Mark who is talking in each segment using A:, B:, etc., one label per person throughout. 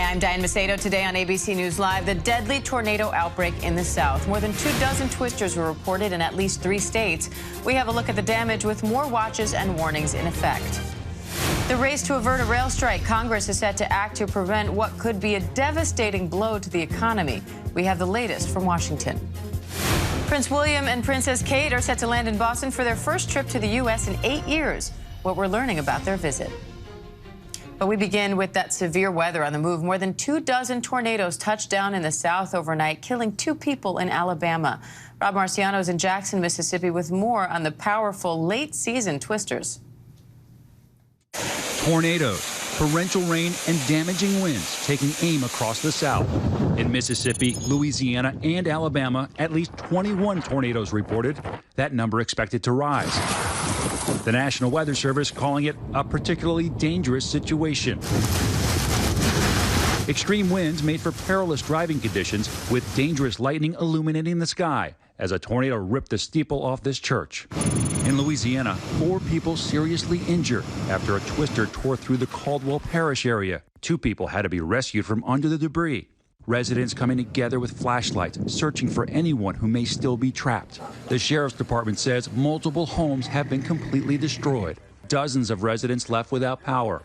A: I'm Diane Macedo. Today on ABC News Live, the deadly tornado outbreak in the South. More than 24 twisters were reported in at least 3 states. We have a look at the damage with more watches and warnings in effect. The race to avert a rail strike. Congress is set to act to prevent what could be a devastating blow to the economy. We have the latest from Washington. Prince William and Princess Kate are set to land in Boston for their first trip to the U.S. in 8 years. What we're learning about their visit. But we begin with that severe weather on the move. More than 24 tornadoes touched down in the South overnight, killing 2 people in Alabama. Rob Marciano is in Jackson, Mississippi, with more on the powerful late-season twisters.
B: Tornadoes, torrential rain, and damaging winds taking aim across the South. In Mississippi, Louisiana, and Alabama, at least 21 tornadoes reported. That number expected to rise. The National Weather Service calling it a particularly dangerous situation. Extreme winds made for perilous driving conditions with dangerous lightning illuminating the sky as a tornado ripped the steeple off this church. In Louisiana, 4 people seriously injured after a twister tore through the Caldwell Parish area. 2 people had to be rescued from under the debris. Residents coming together with flashlights, searching for anyone who may still be trapped. The Sheriff's Department says multiple homes have been completely destroyed. Dozens of residents left without power.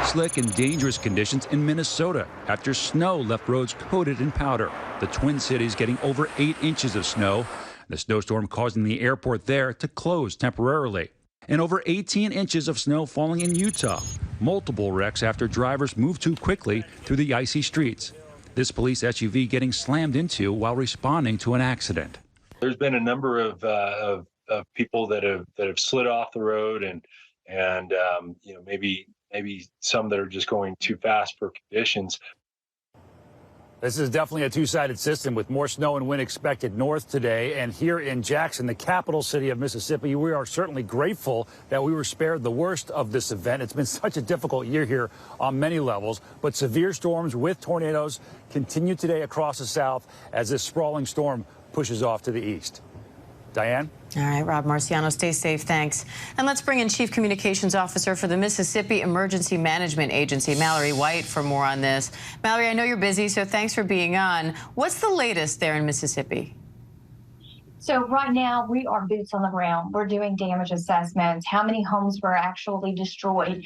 B: Slick and dangerous conditions in Minnesota after snow left roads coated in powder. The Twin Cities getting over 8 inches of snow. The snowstorm causing the airport there to close temporarily. And over 18 inches of snow falling in Utah. Multiple wrecks after drivers moved too quickly through the icy streets. This police SUV getting slammed into while responding to an accident.
C: There's been a number of people that have slid off the road and maybe some that are just going too fast for conditions.
D: This is definitely a two-sided system with more snow and wind expected north today. And here in Jackson, the capital city of Mississippi, we are certainly grateful that we were spared the worst of this event. It's been such a difficult year here on many levels, but severe storms with tornadoes continue today across the South as this sprawling storm pushes off to the east. Diane?
A: All right, Rob Marciano, stay safe, thanks. And let's bring in Chief Communications Officer for the Mississippi Emergency Management Agency, Mallory White, for more on this. Mallory, I know you're busy, so thanks for being on. What's the latest there in Mississippi?
E: So right now, we are boots on the ground. We're doing damage assessments, how many homes were actually destroyed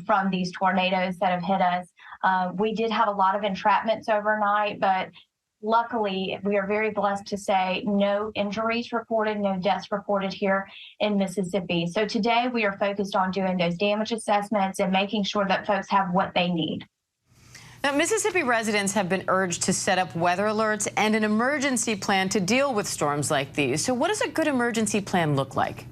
E: from these tornadoes that have hit us. We did have a lot of entrapments overnight, but luckily, we are very blessed to say no injuries reported, no deaths reported here in Mississippi. So today we are focused on doing those damage assessments and making sure that folks have what they need.
A: Now, Mississippi residents have been urged to set up weather alerts and an emergency plan to deal with storms like these. So what does a good emergency plan look like?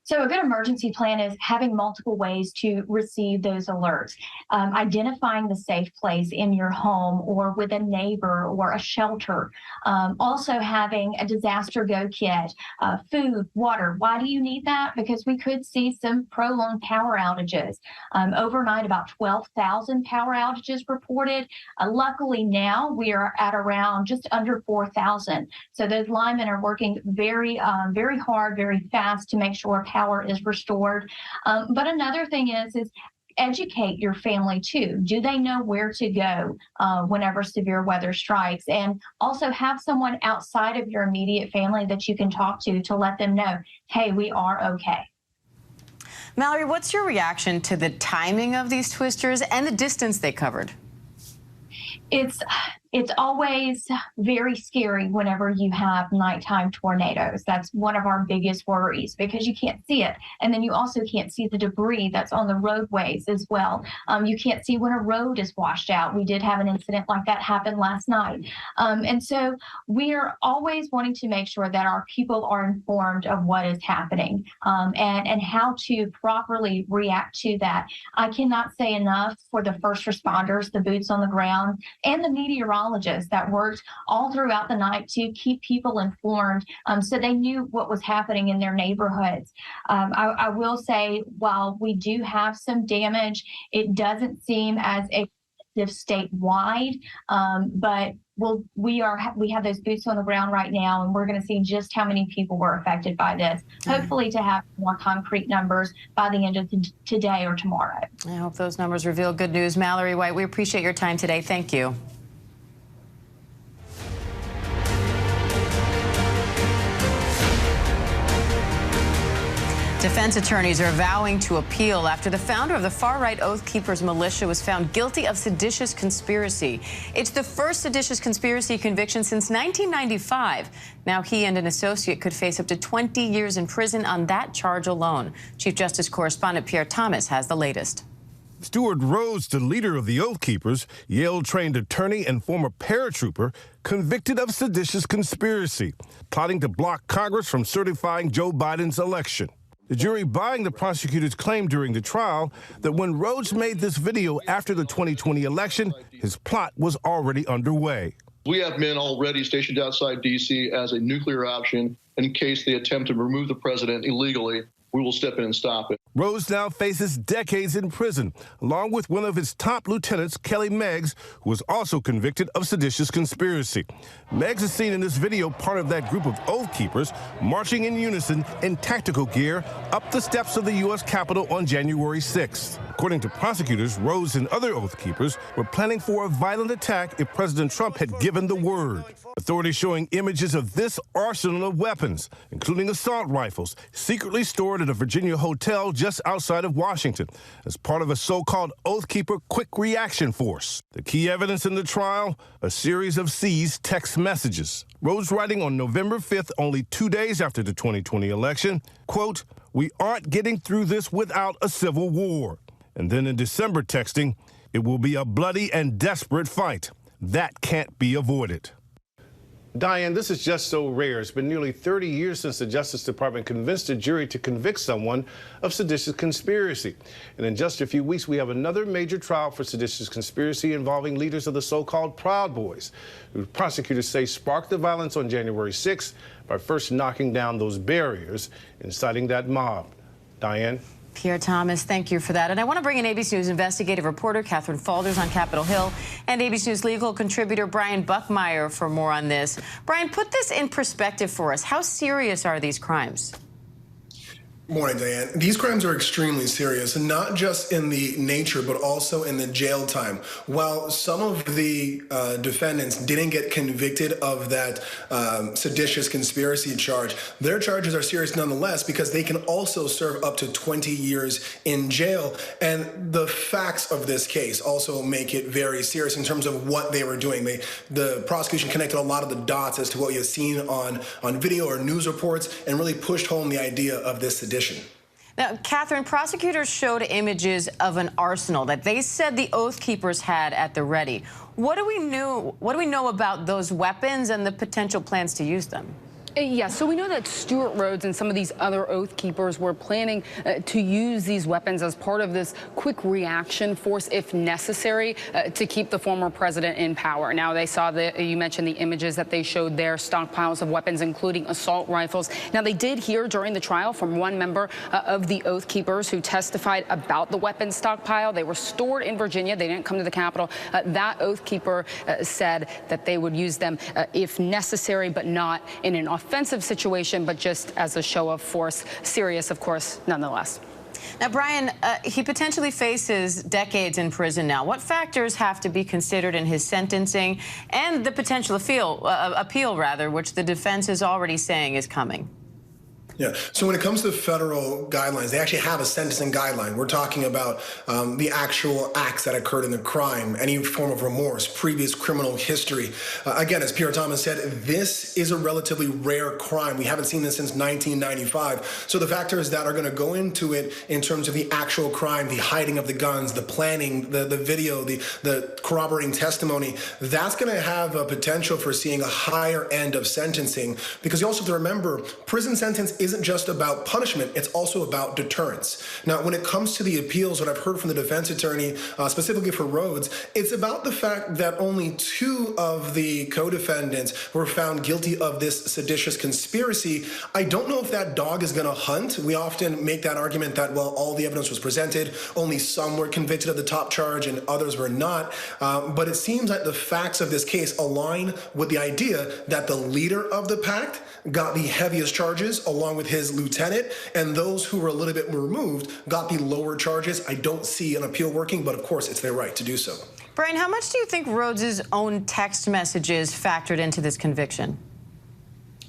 E: So a good emergency plan is having multiple ways to receive those alerts, identifying the safe place in your home or with a neighbor or a shelter, also having a disaster go kit, food, water. Why do you need that? Because we could see some prolonged power outages. Overnight, about 12,000 power outages reported. Luckily now we are at around just under 4,000. So those linemen are working very hard, very fast to make sure power is restored. But another thing is educate your family too. Do they know where to go whenever severe weather strikes? And also have someone outside of your immediate family that you can talk to let them know, hey, we are okay.
A: Mallory, what's your reaction to the timing of these twisters and the distance they covered?
E: It's always very scary whenever you have nighttime tornadoes. That's one of our biggest worries because you can't see it. And then you also can't see the debris that's on the roadways as well. You can't see when a road is washed out. We did have an incident like that happen last night. And so we're always wanting to make sure that our people are informed of what is happening and how to properly react to that. I cannot say enough for the first responders, the boots on the ground, and the meteorologists that worked all throughout the night to keep people informed so they knew what was happening in their neighborhoods. I will say, while we do have some damage, it doesn't seem as extensive statewide, but we have those boots on the ground right now, and we're going to see just how many people were affected by this. Hopefully, to have more concrete numbers by the end of today or tomorrow.
A: I hope those numbers reveal good news. Mallory White, we appreciate your time today. Thank you. Defense attorneys are vowing to appeal after the founder of the far-right Oath Keepers militia was found guilty of seditious conspiracy. It's the first seditious conspiracy conviction since 1995. Now he and an associate could face up to 20 years in prison on that charge alone. Chief Justice correspondent Pierre Thomas has the latest.
F: Stuart Rhodes, the leader of the Oath Keepers, Yale-trained attorney and former paratrooper, convicted of seditious conspiracy, plotting to block Congress from certifying Joe Biden's election. The jury buying the prosecutor's claim during the trial that when Rhodes made this video after the 2020 election, his plot was already underway.
G: We have men already stationed outside D.C. as a nuclear option in case they attempt to remove the president illegally. We will step in and stop it.
F: Rhodes now faces decades in prison, along with one of his top lieutenants, Kelly Meggs, who was also convicted of seditious conspiracy. Meggs is seen in this video part of that group of Oath Keepers marching in unison in tactical gear up the steps of the U.S. Capitol on January 6th. According to prosecutors, Rhodes and other Oath Keepers were planning for a violent attack if President Trump had given the word. Authorities showing images of this arsenal of weapons, including assault rifles, secretly stored at a Virginia hotel just outside of Washington as part of a so-called Oath Keeper Quick Reaction Force. The key evidence in the trial, a series of seized text messages. Rhodes writing on November 5th, only 2 days after the 2020 election, quote, "We aren't getting through this without a civil war." And then in December texting, "It will be a bloody and desperate fight. That can't be avoided."
H: Diane, this is just so rare. It's been nearly 30 years since the Justice Department convinced a jury to convict someone of seditious conspiracy. And in just a few weeks, we have another major trial for seditious conspiracy involving leaders of the so-called Proud Boys, who prosecutors say sparked the violence on January 6th by first knocking down those barriers, inciting that mob. Diane?
A: Pierre Thomas, thank you for that. And I want to bring in ABC News investigative reporter Catherine Faulders on Capitol Hill and ABC News legal contributor Brian Buckmeyer for more on this. Brian, put this in perspective for us. How serious are these crimes?
I: Morning, Diane. These crimes are extremely serious, and not just in the nature, but also in the jail time. While some of the defendants didn't get convicted of that seditious conspiracy charge, their charges are serious nonetheless because they can also serve up to 20 years in jail. And the facts of this case also make it very serious in terms of what they were doing. The prosecution connected a lot of the dots as to what you had seen on video or news reports and really pushed home the idea of this sedition.
A: Now, Catherine, prosecutors showed images of an arsenal that they said the Oath Keepers had at the ready. What do we know about those weapons and the potential plans to use them?
J: Yes, so we know that Stuart Rhodes and some of these other Oath Keepers were planning to use these weapons as part of this quick reaction force, if necessary, to keep the former president in power. Now, they saw you mentioned the images that they showed there, stockpiles of weapons, including assault rifles. Now, they did hear during the trial from one member of the Oath Keepers who testified about the weapons stockpile. They were stored in Virginia. They didn't come to the Capitol. That Oath Keeper said that they would use them if necessary, but not in an offensive situation, but just as a show of force. Serious, of course, nonetheless.
A: Now, Brian, he potentially faces decades in prison now. What factors have to be considered in his sentencing and the potential appeal, which the defense is already saying is coming?
I: Yeah. So when it comes to federal guidelines, they actually have a sentencing guideline. We're talking about the actual acts that occurred in the crime, any form of remorse, previous criminal history. Again, as Pierre Thomas said, this is a relatively rare crime. We haven't seen this since 1995. So the factors that are going to go into it in terms of the actual crime, the hiding of the guns, the planning, the video, the corroborating testimony, that's going to have a potential for seeing a higher end of sentencing, because you also have to remember prison sentence is isn't just about punishment, it's also about deterrence. Now, when it comes to the appeals, what I've heard from the defense attorney, specifically for Rhodes, it's about the fact that only 2 of the co-defendants were found guilty of this seditious conspiracy. I don't know if that dog is going to hunt. We often make that argument that, well, all the evidence was presented, only some were convicted of the top charge and others were not. But it seems like the facts of this case align with the idea that the leader of the pact got the heaviest charges along with his lieutenant, and those who were a little bit removed got the lower charges. I don't see an appeal working, but of course it's their right to do so.
A: Brian, how much do you think Rhodes' own text messages factored into this conviction?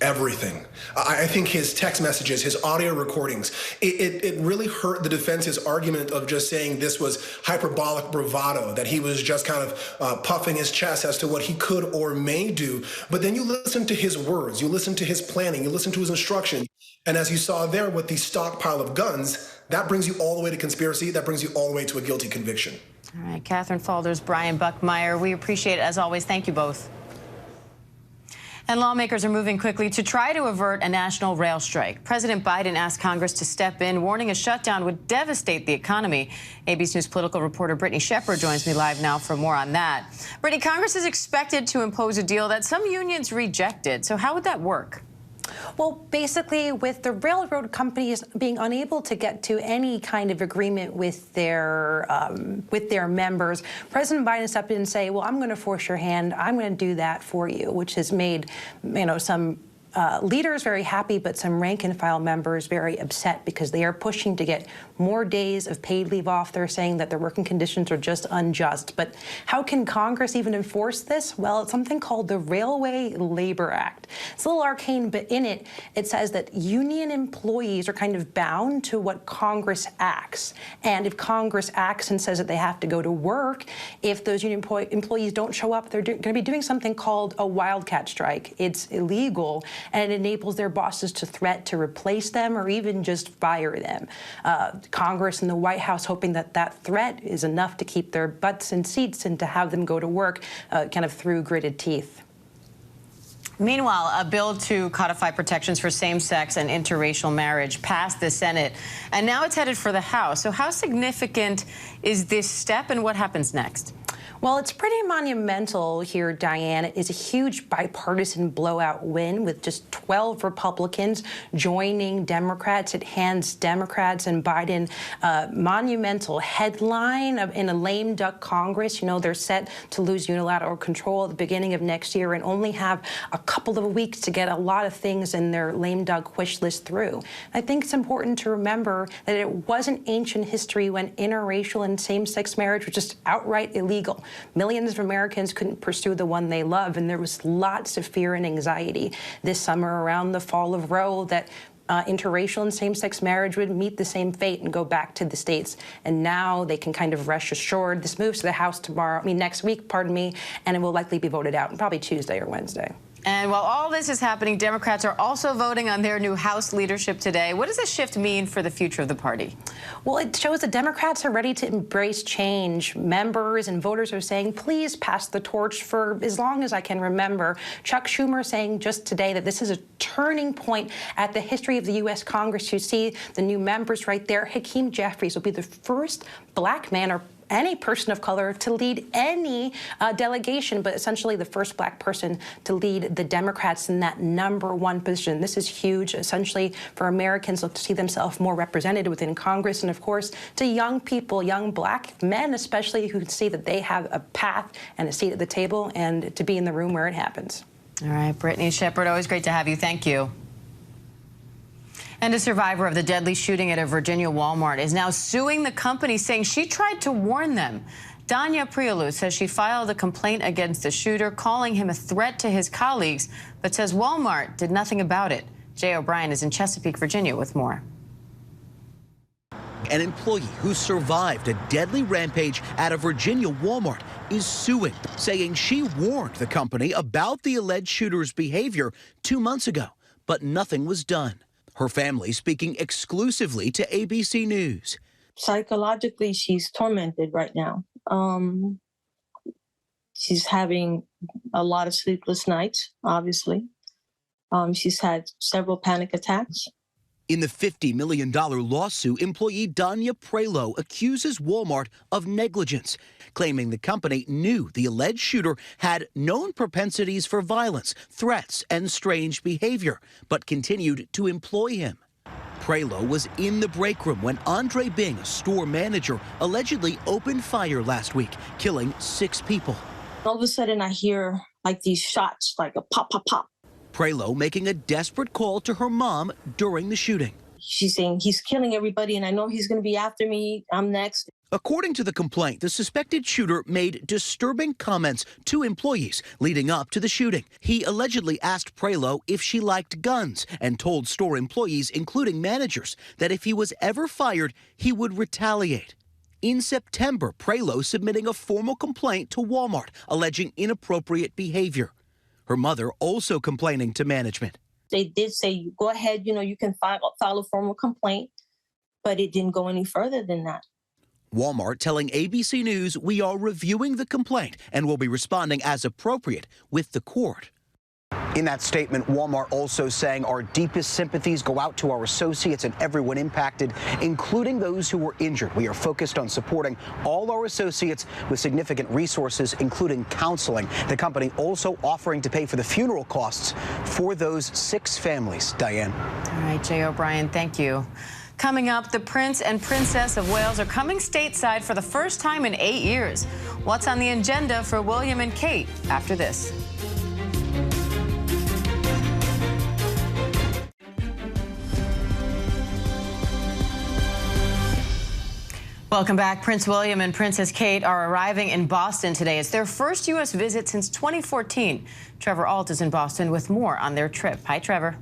I: Everything. I think his text messages, his audio recordings, it really hurt the defense's argument of just saying this was hyperbolic bravado, that he was just kind of puffing his chest as to what he could or may do. But then you listen to his words, you listen to his planning, you listen to his instructions. And as you saw there with the stockpile of guns, that brings you all the way to conspiracy, that brings you all the way to a guilty conviction.
A: All right, Catherine Faulders, Brian Buckmeyer, we appreciate it as always. Thank you both. And lawmakers are moving quickly to try to avert a national rail strike. President Biden asked Congress to step in, warning a shutdown would devastate the economy. ABC News political reporter Brittany Shepard joins me live now for more on that. Brittany, Congress is expected to impose a deal that some unions rejected. So how would that work?
K: Well, basically, with the railroad companies being unable to get to any kind of agreement with their members, President Biden stepped in and say, well, I'm going to force your hand. I'm going to do that for you, which has made, some leaders very happy, but some rank and file members very upset because they are pushing to get more days of paid leave off. They're saying that their working conditions are just unjust. But how can Congress even enforce this? Well, it's something called the Railway Labor Act. It's a little arcane, but in it, it says that union employees are kind of bound to what Congress acts. And if Congress acts and says that they have to go to work, if those union employees don't show up, they're going to be doing something called a wildcat strike. It's illegal, and it enables their bosses to threat to replace them or even just fire them. Congress and the White House hoping that that threat is enough to keep their butts in seats and to have them go to work kind of through gritted teeth.
A: Meanwhile, a bill to codify protections for same-sex and interracial marriage passed the Senate, and now it's headed for the House. So how significant is this step, and what happens next?
K: Well, it's pretty monumental here, Diane. It is a huge bipartisan blowout win with just 12 Republicans joining Democrats. It hands Democrats and Biden monumental headline in a lame duck Congress. They're set to lose unilateral control at the beginning of next year and only have a couple of weeks to get a lot of things in their lame duck wish list through. I think it's important to remember that it wasn't ancient history when interracial and same-sex marriage was just outright illegal. Millions of Americans couldn't pursue the one they love, and there was lots of fear and anxiety this summer around the fall of Roe that interracial and same-sex marriage would meet the same fate and go back to the states. And now they can kind of rest assured. This moves to the House next week, and it will likely be voted out, probably Tuesday or Wednesday.
A: And while all this is happening, Democrats are also voting on their new House leadership today. What does this shift mean for the future of the party?
K: Well, it shows that Democrats are ready to embrace change. Members and voters are saying, please pass the torch for as long as I can remember. Chuck Schumer saying just today that this is a turning point at the history of the U.S. Congress. You see the new members right there. Hakeem Jeffries will be the first black man or any person of color to lead any delegation, but essentially the first black person to lead the Democrats in that #1 position. This is huge, essentially, for Americans to see themselves more represented within Congress, and of course, to young people, young black men especially, who see that they have a path and a seat at the table and to be in the room where it happens.
A: All right, Brittany Shepard, always great to have you. Thank you. And a survivor of the deadly shooting at a Virginia Walmart is now suing the company, saying she tried to warn them. Danya Prialu says she filed a complaint against the shooter, calling him a threat to his colleagues, but says Walmart did nothing about it. Jay O'Brien is in Chesapeake, Virginia, with more.
L: An employee who survived a deadly rampage at a Virginia Walmart is suing, saying she warned the company about the alleged shooter's behavior 2 months ago, but nothing was done. Her family speaking exclusively to ABC News.
M: Psychologically, she's tormented right now. She's having a lot of sleepless nights, obviously. She's had several panic attacks.
L: In the $50 million lawsuit, employee Danya Prelo accuses Walmart of negligence, claiming the company knew the alleged shooter had known propensities for violence, threats, and strange behavior, but continued to employ him. Prelo was in the break room when Andre Bing, a store manager, allegedly opened fire last week, killing 6 people.
M: All of a sudden, I hear like these shots, like a pop, pop, pop.
L: Prelo making a desperate call to her mom during the shooting.
M: She's saying, he's killing everybody, and I know he's going to be after me. I'm next.
L: According to the complaint, the suspected shooter made disturbing comments to employees leading up to the shooting. He allegedly asked Prelo if she liked guns and told store employees, including managers, that if he was ever fired, he would retaliate. In September, Prelo submitting a formal complaint to Walmart alleging inappropriate behavior. Her mother also complaining to management.
M: They did say, go ahead, you can file a formal complaint, but it didn't go any further than that.
L: Walmart telling ABC News, we are reviewing the complaint and will be responding as appropriate with the court.
N: In that statement, Walmart also saying our deepest sympathies go out to our associates and everyone impacted, including those who were injured. We are focused on supporting all our associates with significant resources, including counseling. The company also offering to pay for the funeral costs for those 6 families. Diane.
A: All right, Jay O'Brien, thank you. Coming up, the Prince and Princess of Wales are coming stateside for the first time in 8 years. What's on the agenda for William and Kate after this? Welcome back. Prince William and Princess Kate are arriving in Boston today. It's their first U.S. visit since 2014. Trevor Ault is in Boston with more on their trip. Hi, Trevor.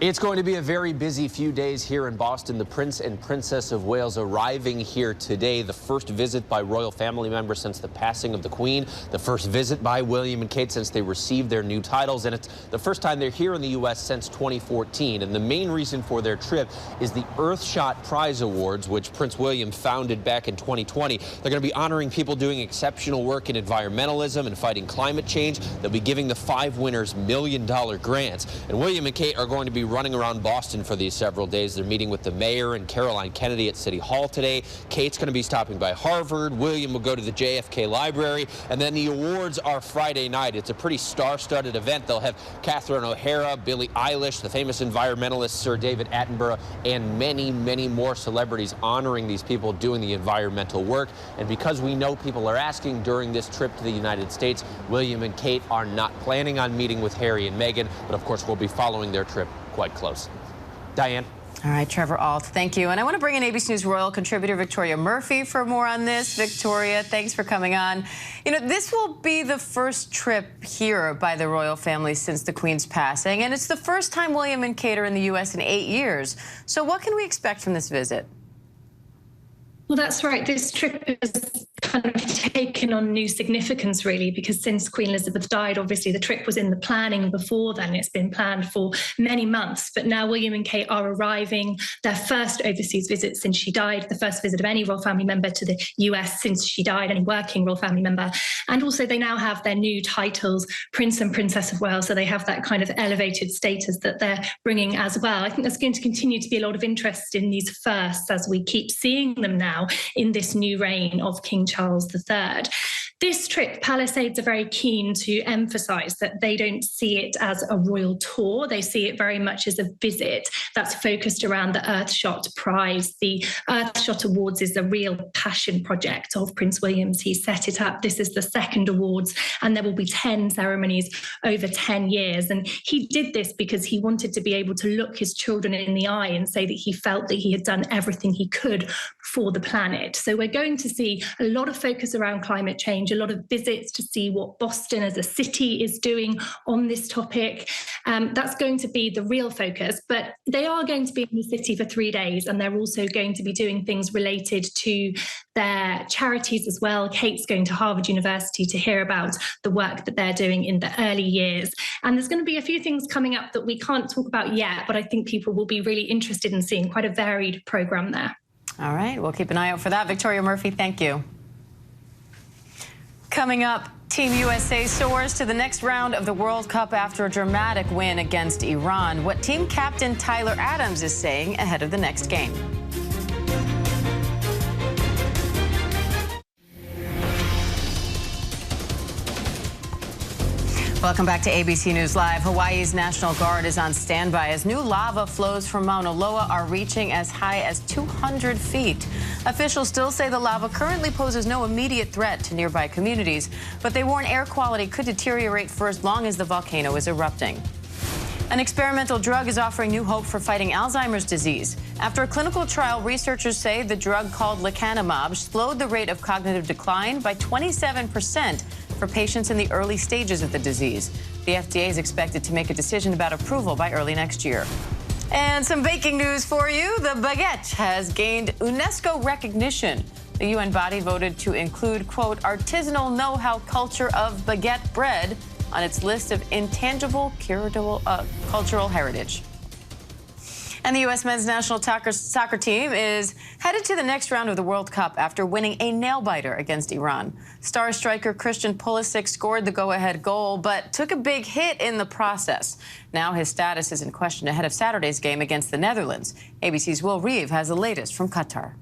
O: It's going to be a very busy few days here in Boston. The Prince and Princess of Wales arriving here today. The first visit by royal family members since the passing of the Queen. The first visit by William and Kate since they received their new titles. And it's the first time they're here in the U.S. since 2014. And the main reason for their trip is the Earthshot Prize Awards, which Prince William founded back in 2020. They're going to be honoring people doing exceptional work in environmentalism and fighting climate change. They'll be giving the 5 winners $1 million grants. And William and Kate are going to be running around Boston for these several days. They're meeting with the mayor and Caroline Kennedy at City Hall today. Kate's going to be stopping by Harvard. William will go to the JFK Library. And then the awards are Friday night. It's a pretty star-studded event. They'll have Catherine O'Hara, Billie Eilish, the famous environmentalist Sir David Attenborough, and many, many more celebrities honoring these people doing the environmental work. And because we know people are asking during this trip to the United States, William and Kate are not planning on meeting with Harry and Meghan, but of course we'll be following their trip quite close. Diane.
A: All right, Trevor Ault, thank you. And I want to bring in ABC News Royal contributor Victoria Murphy for more on this. Victoria, thanks for coming on. This will be the first trip here by the royal family since the Queen's passing, and it's the first time William and Kate are in the U.S. in 8 years. So what can we expect from this visit?
P: Well, that's right. This trip has kind of taken on new significance, really, because since Queen Elizabeth died, obviously the trip was in the planning before then. It's been planned for many months, but now William and Kate are arriving, their first overseas visit since she died, the first visit of any royal family member to the US since she died, any working royal family member. And also they now have their new titles, Prince and Princess of Wales, so they have that kind of elevated status that they're bringing as well. I think there's going to continue to be a lot of interest in these firsts as we keep seeing them now in this new reign of King Charles III. This trip, Palisades are very keen to emphasise that they don't see it as a royal tour. They see it very much as a visit that's focused around the Earthshot Prize. The Earthshot Awards is the real passion project of Prince William's. He set it up. This is the second awards, and there will be 10 ceremonies over 10 years. And he did this because he wanted to be able to look his children in the eye and say that he felt that he had done everything he could for the planet. So we're going to see a lot of focus around climate change, a lot of visits to see what Boston as a city is doing on this topic. That's going to be the real focus, but they are going to be in the city for 3 days, and they're also going to be doing things related to their charities as well. Kate's going to Harvard University to hear about the work that they're doing in the early years. And there's going to be a few things coming up that we can't talk about yet, but I think people will be really interested in seeing quite a varied program there.
A: All right, we'll keep an eye out for that. Victoria Murphy, thank you. Coming up, Team USA soars to the next round of the World Cup after a dramatic win against Iran. What team captain Tyler Adams is saying ahead of the next game. Welcome back to ABC News Live. Hawaii's National Guard is on standby as new lava flows from Mauna Loa are reaching as high as 200 feet. Officials still say the lava currently poses no immediate threat to nearby communities, but they warn air quality could deteriorate for as long as the volcano is erupting. An experimental drug is offering new hope for fighting Alzheimer's disease. After a clinical trial, researchers say the drug called lecanemab slowed the rate of cognitive decline by 27% for patients in the early stages of the disease. The FDA is expected to make a decision about approval by early next year. And some baking news for you. The baguette has gained UNESCO recognition. The UN body voted to include, quote, artisanal know-how culture of baguette bread on its list of intangible cultural heritage. And the U.S. men's national soccer team is headed to the next round of the World Cup after winning a nail-biter against Iran. Star striker Christian Pulisic scored the go-ahead goal, but took a big hit in the process. Now his status is in question ahead of Saturday's game against the Netherlands. ABC's Will Reeve has the latest from Qatar.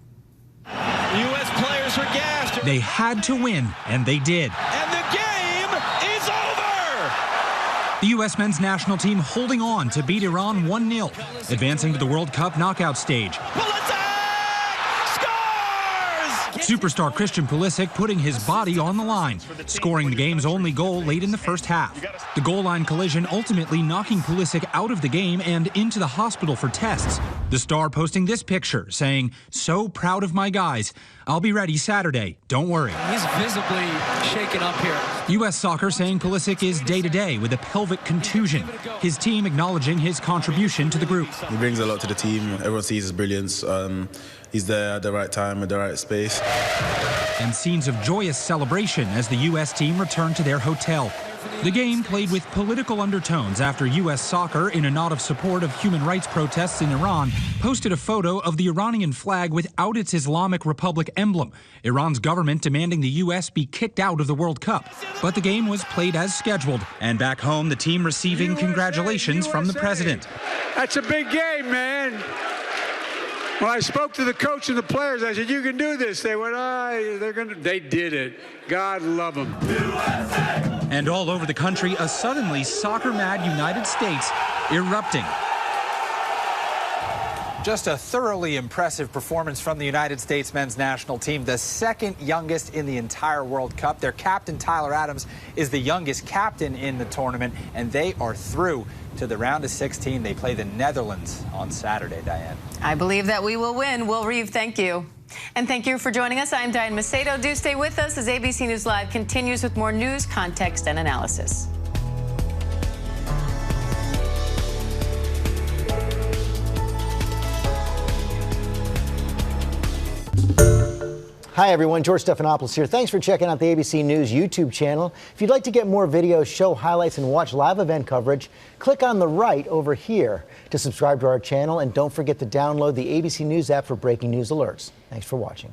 Q: U.S. players are gassed.
R: They had to win, and they did.
Q: And the game is over!
R: The U.S. men's national team holding on to beat Iran 1-0, advancing to the World Cup knockout stage. Superstar Christian Pulisic putting his body on the line, scoring the game's only goal late in the first half. The goal line collision ultimately knocking Pulisic out of the game and into the hospital for tests. The star posting this picture saying, "So proud of my guys. I'll be ready Saturday. Don't worry."
Q: He's visibly shaken up here.
R: U.S. Soccer saying Pulisic is day-to-day with a pelvic contusion. His team acknowledging his contribution to the group.
S: He brings a lot to the team. Everyone sees his brilliance. He's there at the right time, at the right space.
R: And scenes of joyous celebration as the U.S. team returned to their hotel. The game played with political undertones after U.S. Soccer, in a nod of support of human rights protests in Iran, posted a photo of the Iranian flag without its Islamic Republic emblem. Iran's government demanding the U.S. be kicked out of the World Cup. But the game was played as scheduled. And back home, the team receiving congratulations from the president.
T: That's a big game, man. When I spoke to the coach and the players, I said, "You can do this." They went, they did it. God love them.
R: USA! And all over the country, a suddenly soccer-mad United States erupting.
U: Just a thoroughly impressive performance from the United States men's national team, the second youngest in the entire World Cup. Their captain, Tyler Adams, is the youngest captain in the tournament, and they are through to the round of 16. They play the Netherlands on Saturday, Diane.
A: I believe that we will win. Will Reeve, thank you. And thank you for joining us. I'm Diane Macedo. Do stay with us as ABC News Live continues with more news, context, and analysis.
V: Hi, everyone. George Stephanopoulos here. Thanks for checking out the ABC News YouTube channel. If you'd like to get more videos, show highlights, and watch live event coverage, click on the right over here to subscribe to our channel. And don't forget to download the ABC News app for breaking news alerts. Thanks for watching.